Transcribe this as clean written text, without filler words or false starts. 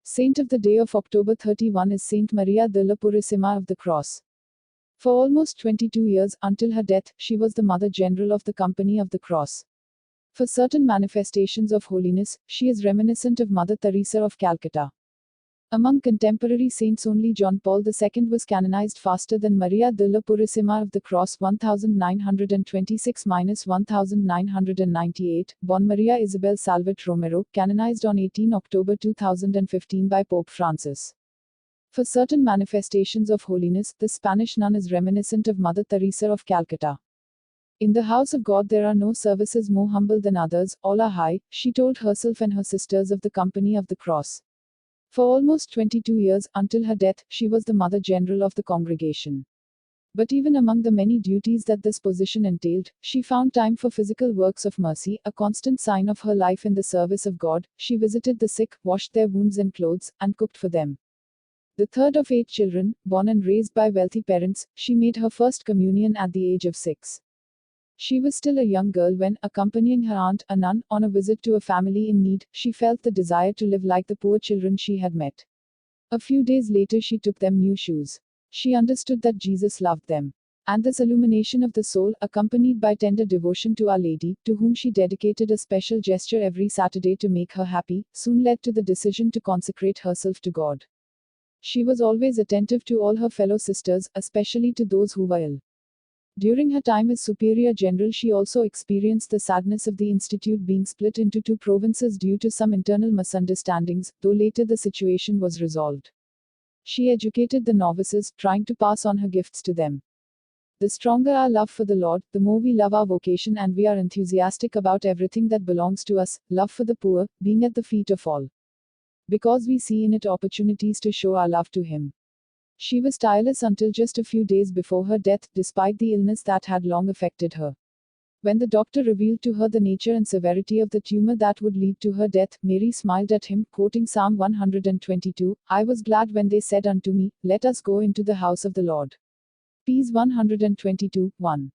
Saint of the day of October 31 is Saint Maria de la Purissima of the Cross. For almost 22 years, until her death, she was the Mother General of the Company of the Cross. For certain manifestations of holiness, she is reminiscent of Mother Teresa of Calcutta. Among contemporary saints, only John Paul II was canonized faster than Maria de la Purissima of the Cross 1926–1998, born Maria Isabel Salvat Romero, canonized on 18 October 2015 by Pope Francis. For certain manifestations of holiness, the Spanish nun is reminiscent of Mother Teresa of Calcutta. In the house of God there are no services more humble than others, all are high, she told herself and her sisters of the Company of the Cross. For almost 22 years, until her death, she was the Mother General of the congregation. But even among the many duties that this position entailed, she found time for physical works of mercy, a constant sign of her life in the service of God. She visited the sick, washed their wounds and clothes, and cooked for them. The third of 8 children, born and raised by wealthy parents, she made her first communion at the age of 6. She was still a young girl when, accompanying her aunt, a nun, on a visit to a family in need, she felt the desire to live like the poor children she had met. A few days later she took them new shoes. She understood that Jesus loved them. And this illumination of the soul, accompanied by tender devotion to Our Lady, to whom she dedicated a special gesture every Saturday to make her happy, soon led to the decision to consecrate herself to God. She was always attentive to all her fellow sisters, especially to those who were ill. During her time as Superior General, she also experienced the sadness of the institute being split into 2 provinces due to some internal misunderstandings, though later the situation was resolved. She educated the novices, trying to pass on her gifts to them. The stronger our love for the Lord, the more we love our vocation and we are enthusiastic about everything that belongs to us, love for the poor, being at the feet of all. Because we see in it opportunities to show our love to Him. She was tireless until just a few days before her death, despite the illness that had long affected her. When the doctor revealed to her the nature and severity of the tumor that would lead to her death, Mary smiled at him, quoting Psalm 122, "I was glad when they said unto me, Let us go into the house of the Lord." Ps 122:1.